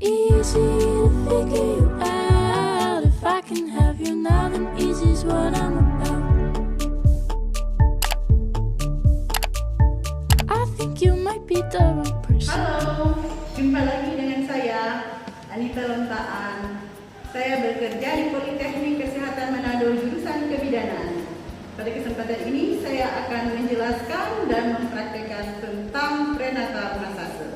easy to figure you out. If I can have you now, then easy's what I'm about. I think you might be the wrong person. Halo, jumpa lagi dengan saya, Anita Lontaan. Saya bekerja di Politeknik Kesehatan Manado, jurusan Kebidanan. Pada kesempatan ini saya akan menjelaskan dan mempraktikkan tentang prenatal massage.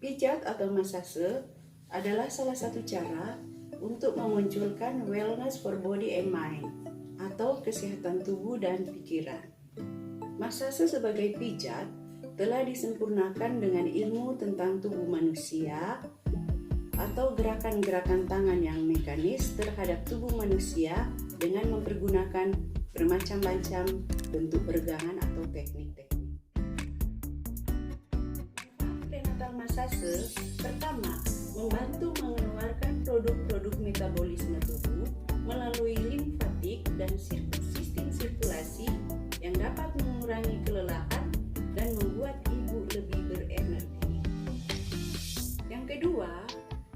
Pijat atau massage adalah salah satu cara untuk memunculkan wellness for body and mind atau kesehatan tubuh dan pikiran. Massage sebagai pijat telah disempurnakan dengan ilmu tentang tubuh manusia atau gerakan-gerakan tangan yang mekanis terhadap tubuh manusia dengan mempergunakan bermacam-macam bentuk peregangan atau teknik-teknik. Prenatal massage pertama, membantu mengeluarkan produk-produk metabolisme tubuh melalui limfatik dan sistem sirkulasi yang dapat mengurangi kelelahan dan membuat ibu lebih berenergi. Yang kedua,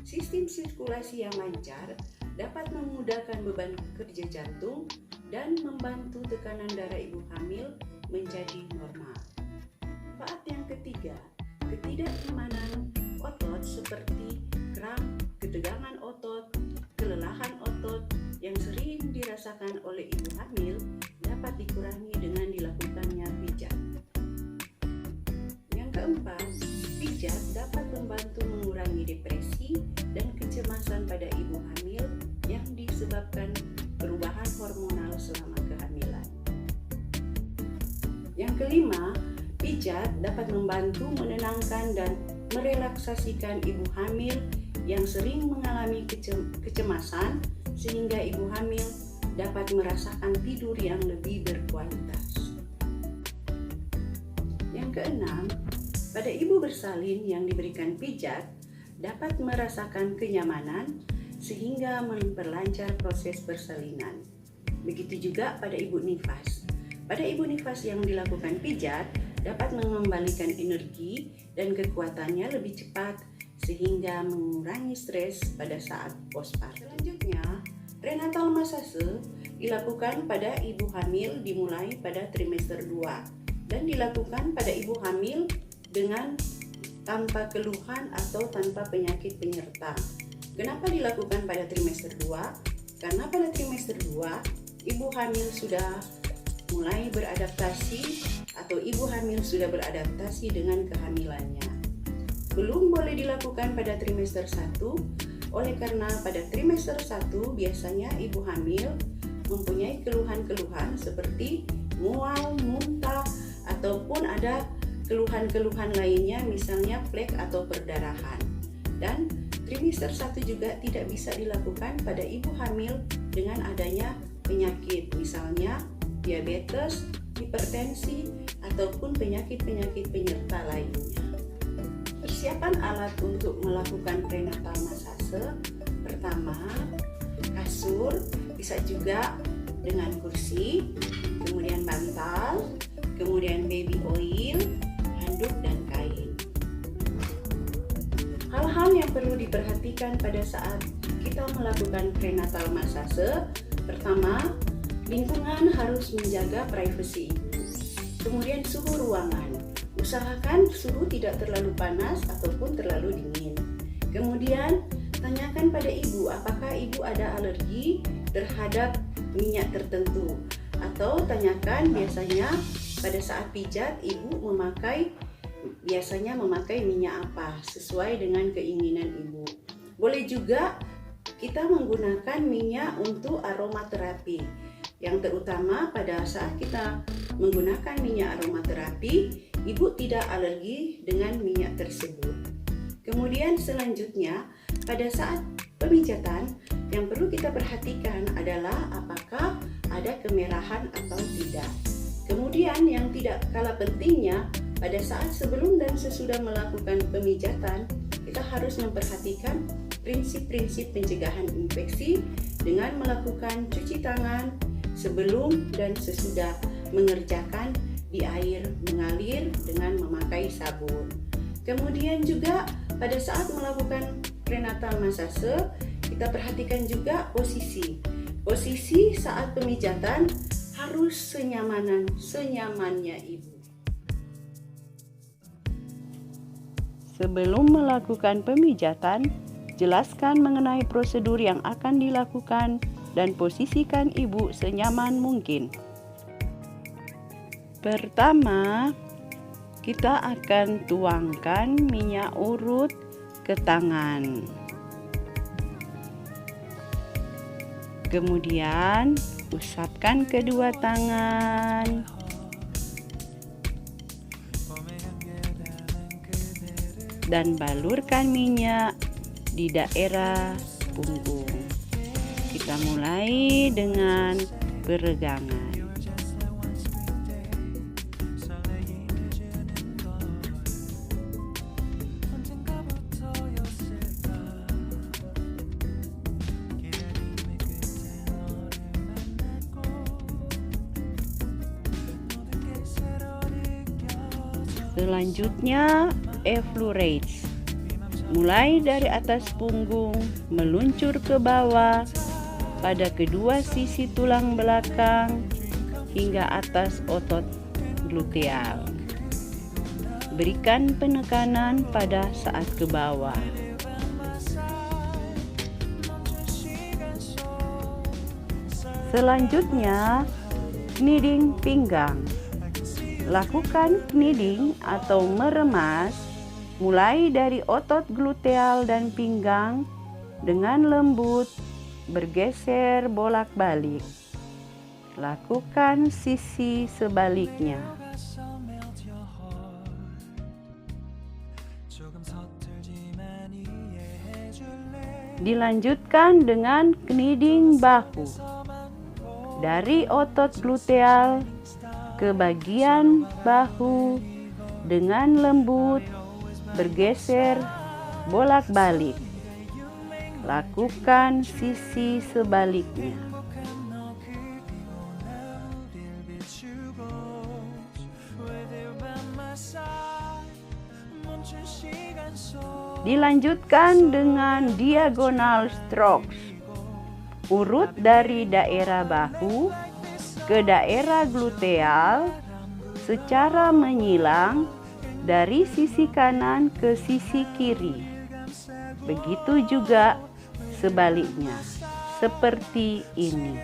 sistem sirkulasi yang lancar dapat memudahkan beban kerja jantung dan membantu tekanan darah ibu hamil menjadi normal. Manfaat yang ketiga, ketidaknyamanan otot seperti kram, ketegangan otot, kelelahan otot yang sering dirasakan oleh ibu hamil dapat dikurangi dengan dilakukannya pijat. Yang keempat, pijat dapat membantu mengurangi depresi dan kecemasan pada ibu hamil yang disebabkan perubahan hormonal selama kehamilan. Yang kelima, pijat dapat membantu menenangkan dan merelaksasikan ibu hamil yang sering mengalami kecemasan sehingga ibu hamil dapat merasakan tidur yang lebih berkualitas. Yang keenam, pada ibu bersalin yang diberikan pijat dapat merasakan kenyamanan sehingga memperlancar proses persalinan. Begitu juga pada ibu nifas. Pada ibu nifas yang dilakukan pijat dapat mengembalikan energi dan kekuatannya lebih cepat sehingga mengurangi stres pada saat postpartum. Selanjutnya, prenatal massage dilakukan pada ibu hamil dimulai pada trimester 2 dan dilakukan pada ibu hamil dengan tanpa keluhan atau tanpa penyakit penyerta. Kenapa dilakukan pada trimester 2? Karena pada trimester 2 ibu hamil sudah mulai beradaptasi atau ibu hamil sudah beradaptasi dengan kehamilannya. Belum boleh dilakukan pada trimester 1 oleh karena pada trimester 1 biasanya ibu hamil mempunyai keluhan-keluhan seperti mual, muntah, ataupun ada keluhan-keluhan lainnya misalnya flek atau perdarahan. Dan trimester 1 juga tidak bisa dilakukan pada ibu hamil dengan adanya penyakit misalnya diabetes, hipertensi, ataupun penyakit-penyakit penyerta lainnya. Persiapan alat untuk melakukan prenatal massage pertama, kasur, bisa juga dengan kursi, kemudian bantal, kemudian baby oil, handuk dan kain. Hal-hal yang perlu diperhatikan pada saat kita melakukan prenatal massage, pertama, lingkungan harus menjaga privasi ibu. Kemudian suhu ruangan, usahakan suhu tidak terlalu panas ataupun terlalu dingin. Kemudian tanyakan pada ibu apakah ibu ada alergi terhadap minyak tertentu, atau tanyakan biasanya pada saat pijat ibu biasanya memakai minyak apa sesuai dengan keinginan ibu. Boleh juga kita menggunakan minyak untuk aromaterapi, yang terutama pada saat kita menggunakan minyak aromaterapi, ibu tidak alergi dengan minyak tersebut. Kemudian selanjutnya, pada saat pemijatan, yang perlu kita perhatikan adalah apakah ada kemerahan atau tidak. Kemudian yang tidak kalah pentingnya, pada saat sebelum dan sesudah melakukan pemijatan, kita harus memperhatikan prinsip-prinsip pencegahan infeksi dengan melakukan cuci tangan sebelum dan sesudah mengerjakan di air mengalir dengan memakai sabun. Kemudian juga pada saat melakukan prenatal massage, kita perhatikan juga posisi saat pemijatan harus senyamannya ibu. Sebelum melakukan pemijatan, jelaskan mengenai prosedur yang akan dilakukan dan posisikan ibu senyaman mungkin. Pertama, kita akan tuangkan minyak urut ke tangan. Kemudian, usapkan kedua tangan. Dan balurkan minyak di daerah punggung. Kita mulai dengan peregangan. Selanjutnya, effleurates. Mulai dari atas punggung, meluncur ke bawah pada kedua sisi tulang belakang hingga atas otot gluteal. Berikan penekanan pada saat ke bawah. Selanjutnya, kneading pinggang. Lakukan kneading atau meremas mulai dari otot gluteal dan pinggang dengan lembut, bergeser bolak-balik. Lakukan sisi sebaliknya. Dilanjutkan dengan kneading bahu. Dari otot gluteal ke bagian bahu dengan lembut, bergeser bolak-balik. Lakukan sisi sebaliknya. Dilanjutkan dengan diagonal strokes. Urut dari daerah bahu ke daerah gluteal secara menyilang dari sisi kanan ke sisi kiri. Begitu juga sebaliknya, seperti ini.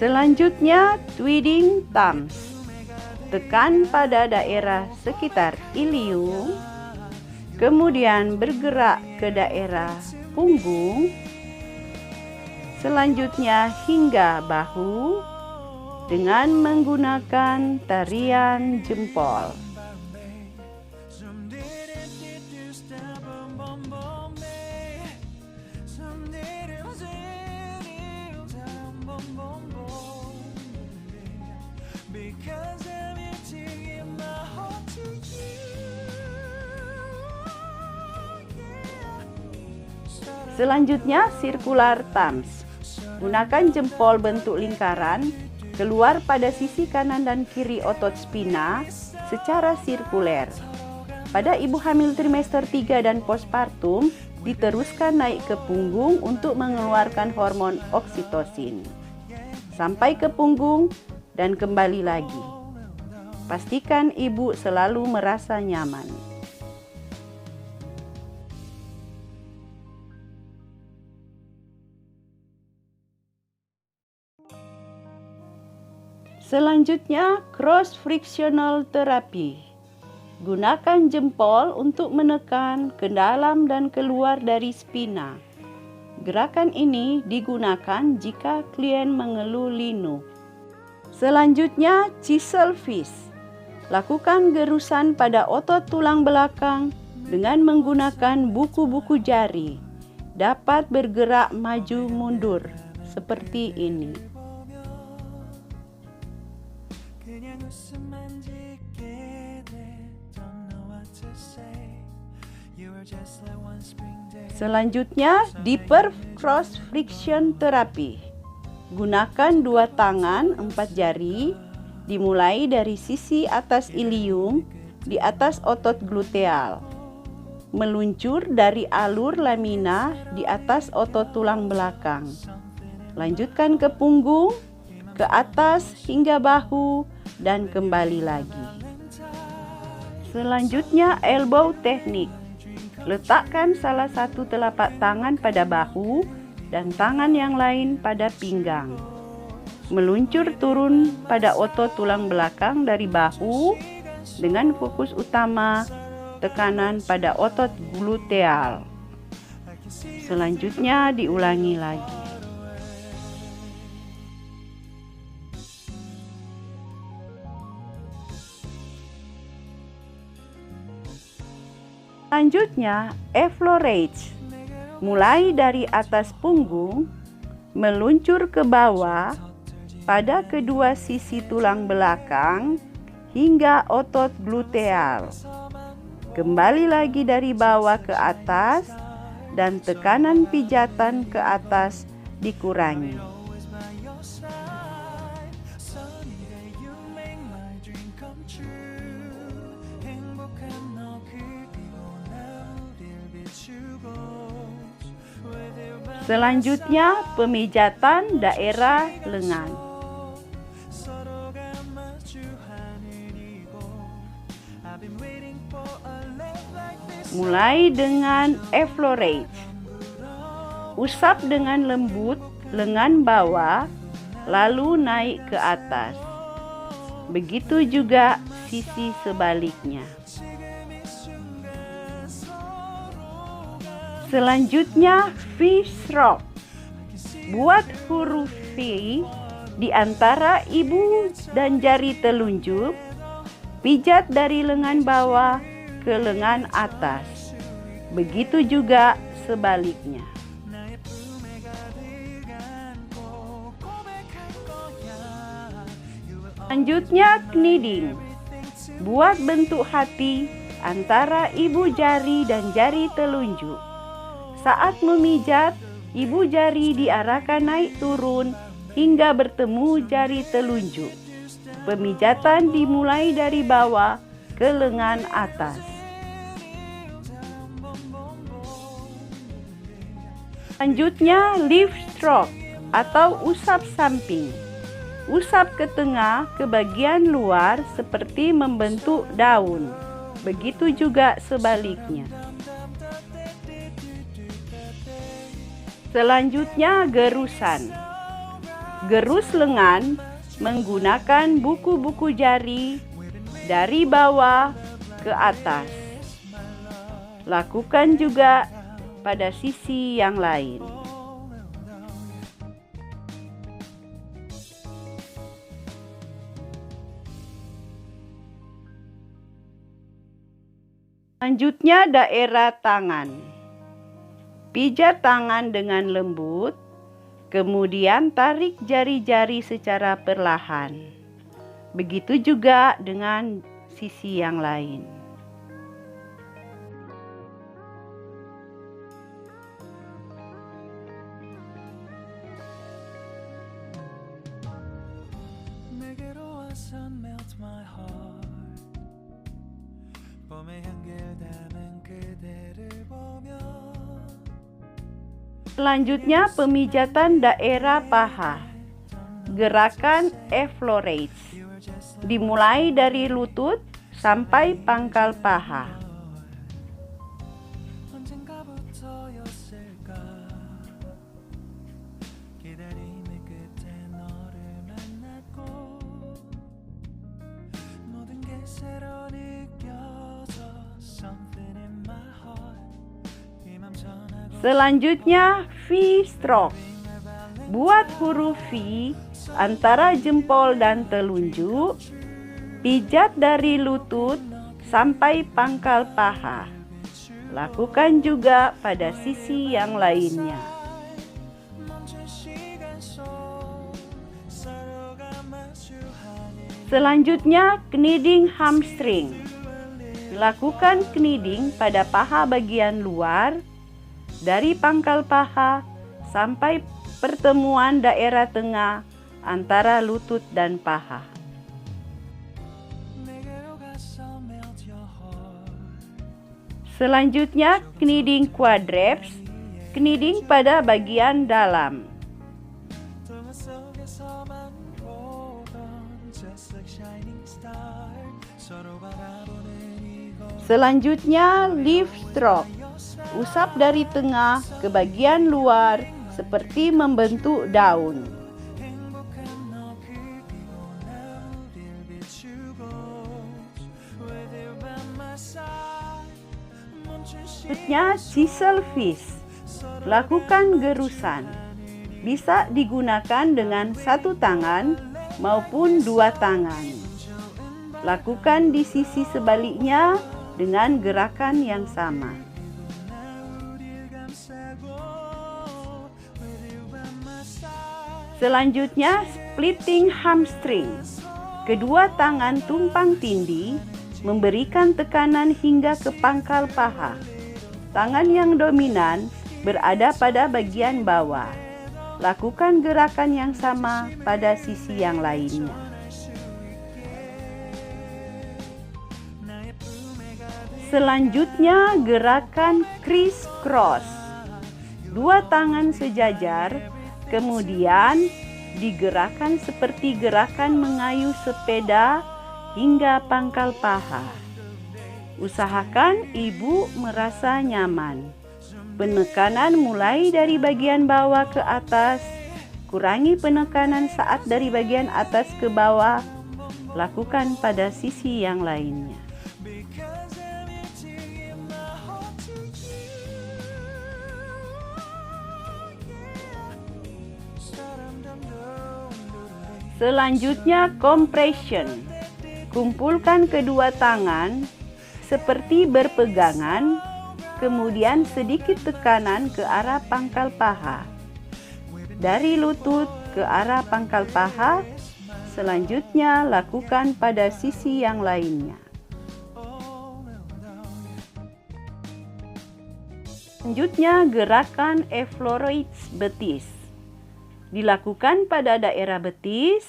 Selanjutnya, twiddling thumbs. Tekan pada daerah sekitar ilium, kemudian bergerak ke daerah punggung, selanjutnya hingga bahu dengan menggunakan tarian jempol. Selanjutnya, circular thumbs. Gunakan jempol bentuk lingkaran keluar pada sisi kanan dan kiri otot spina secara sirkuler. Pada ibu hamil trimester 3 dan postpartum, diteruskan naik ke punggung untuk mengeluarkan hormon oksitosin. Sampai ke punggung dan kembali lagi. Pastikan ibu selalu merasa nyaman. Selanjutnya, cross frictional therapy. Gunakan jempol untuk menekan ke dalam dan keluar dari spina. Gerakan ini digunakan jika klien mengeluh linu. Selanjutnya, chisel fist. Lakukan gerusan pada otot tulang belakang dengan menggunakan buku-buku jari. Dapat bergerak maju mundur seperti ini. Selanjutnya, deeper cross friction therapy. Gunakan 2 tangan 4 jari, dimulai dari sisi atas ilium di atas otot gluteal. Meluncur dari alur lamina di atas otot tulang belakang. Lanjutkan ke punggung, ke atas hingga bahu, dan kembali lagi. Selanjutnya, elbow technique. Letakkan salah satu telapak tangan pada bahu dan tangan yang lain pada pinggang. Meluncur turun pada otot tulang belakang dari bahu dengan fokus utama tekanan pada otot gluteal. Selanjutnya diulangi lagi. Selanjutnya, effleurage. Mulai dari atas punggung, meluncur ke bawah pada kedua sisi tulang belakang hingga otot gluteal. Kembali lagi dari bawah ke atas dan tekanan pijatan ke atas dikurangi. Selanjutnya, pemijatan daerah lengan. Mulai dengan effleurage. Usap dengan lembut lengan bawah, lalu naik ke atas. Begitu juga sisi sebaliknya. Selanjutnya, V-stroke. Buat huruf V di antara ibu dan jari telunjuk. Pijat dari lengan bawah ke lengan atas. Begitu juga sebaliknya. Selanjutnya, kneading. Buat bentuk hati antara ibu jari dan jari telunjuk. Saat memijat, ibu jari diarahkan naik turun hingga bertemu jari telunjuk. Pemijatan dimulai dari bawah ke lengan atas. Selanjutnya, lift stroke atau usap samping. Usap ke tengah ke bagian luar seperti membentuk daun. Begitu juga sebaliknya. Selanjutnya, gerusan. Gerus lengan menggunakan buku-buku jari dari bawah ke atas. Lakukan juga pada sisi yang lain. Selanjutnya, daerah tangan. Pijat tangan dengan lembut, kemudian tarik jari-jari secara perlahan. Begitu juga dengan sisi yang lain. Selanjutnya, pemijatan daerah paha. Gerakan effleurage. Dimulai dari lutut sampai pangkal paha. Selanjutnya, V-stroke. Buat huruf V antara jempol dan telunjuk. Pijat dari lutut sampai pangkal paha. Lakukan juga pada sisi yang lainnya. Selanjutnya, kneading hamstring. Lakukan kneading pada paha bagian luar, dari pangkal paha sampai pertemuan daerah tengah antara lutut dan paha. Selanjutnya, kneading quadriceps, kneading pada bagian dalam. Selanjutnya, lift stroke, usap dari tengah ke bagian luar seperti membentuk daun. Selanjutnya, chisel fish, lakukan gerusan. Bisa digunakan dengan satu tangan maupun dua tangan. Lakukan di sisi sebaliknya dengan gerakan yang sama. Selanjutnya, splitting hamstring. Kedua tangan tumpang tindih memberikan tekanan hingga ke pangkal paha. Tangan yang dominan berada pada bagian bawah. Lakukan gerakan yang sama pada sisi yang lainnya. Selanjutnya, gerakan criss-cross. Dua tangan sejajar, kemudian digerakkan seperti gerakan mengayuh sepeda hingga pangkal paha. Usahakan ibu merasa nyaman. Penekanan mulai dari bagian bawah ke atas. Kurangi penekanan saat dari bagian atas ke bawah. Lakukan pada sisi yang lainnya. Selanjutnya, compression. Kumpulkan kedua tangan seperti berpegangan, kemudian sedikit tekanan ke arah pangkal paha. Dari lutut ke arah pangkal paha, selanjutnya lakukan pada sisi yang lainnya. Selanjutnya, gerakan effleurage betis. Dilakukan pada daerah betis,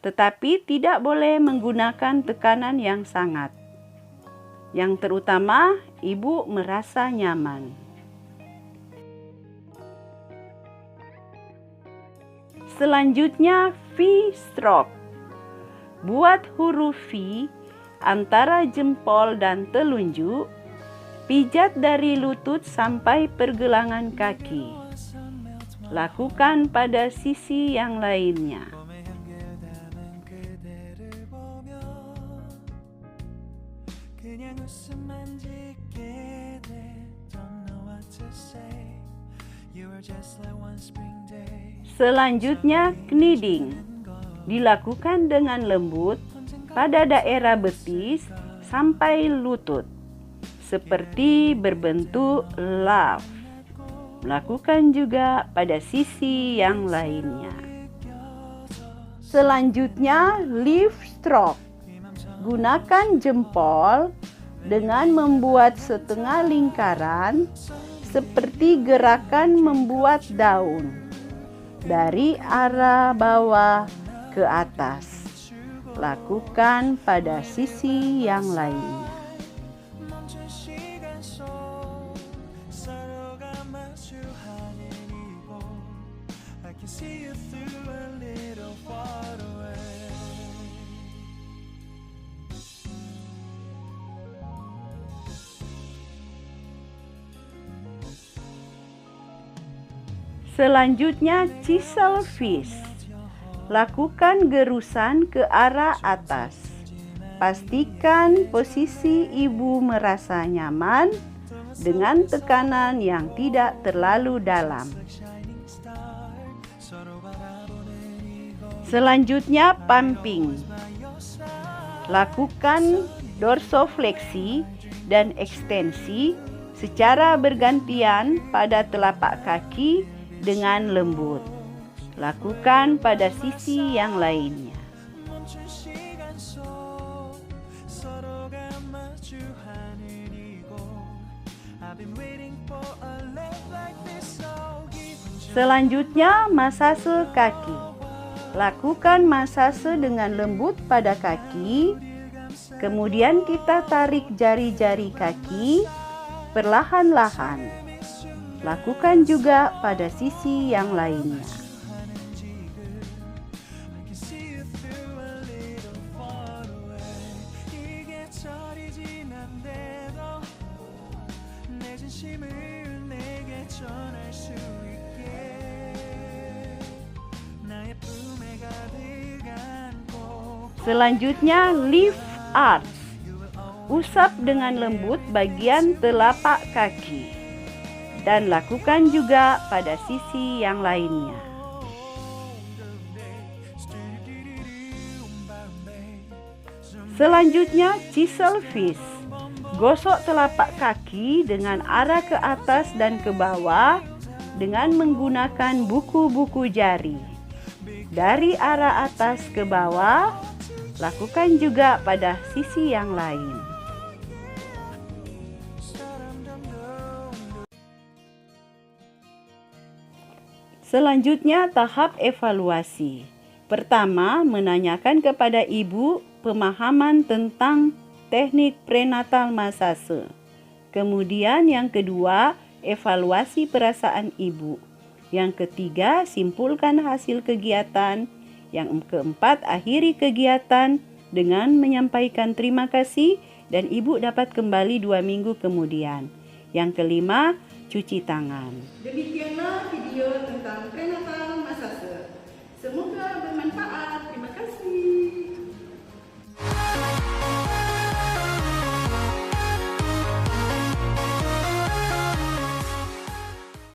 tetapi tidak boleh menggunakan tekanan yang sangat. Yang terutama, ibu merasa nyaman. Selanjutnya, V-stroke. Buat huruf V antara jempol dan telunjuk, pijat dari lutut sampai pergelangan kaki. Lakukan pada sisi yang lainnya. Selanjutnya, kneading. Dilakukan dengan lembut pada daerah betis sampai lutut, seperti berbentuk love. Lakukan juga pada sisi yang lainnya. Selanjutnya, lift stroke. Gunakan jempol dengan membuat setengah lingkaran seperti gerakan membuat daun dari arah bawah ke atas. Lakukan pada sisi yang lainnya. Selanjutnya, chisel fish. Lakukan gerusan ke arah atas. Pastikan posisi ibu merasa nyaman dengan tekanan yang tidak terlalu dalam. Selanjutnya, pumping. Lakukan dorsofleksi dan ekstensi secara bergantian pada telapak kaki dengan lembut. Lakukan pada sisi yang lainnya. Selanjutnya, masase kaki. Lakukan masase dengan lembut pada kaki. Kemudian kita tarik jari-jari kaki perlahan-lahan. Lakukan juga pada sisi yang lainnya. Selanjutnya, lift arch. Usap dengan lembut bagian telapak kaki. Dan lakukan juga pada sisi yang lainnya. Selanjutnya, chisel fish. Gosok telapak kaki dengan arah ke atas dan ke bawah dengan menggunakan buku-buku jari. Dari arah atas ke bawah, lakukan juga pada sisi yang lain. Selanjutnya, tahap evaluasi. Pertama, menanyakan kepada ibu pemahaman tentang teknik prenatal massage. Kemudian yang kedua, evaluasi perasaan ibu. Yang ketiga, simpulkan hasil kegiatan. Yang keempat, akhiri kegiatan dengan menyampaikan terima kasih dan ibu dapat kembali 2 minggu kemudian. Yang kelima, cuci tangan. Demikianlah video tentang prenatal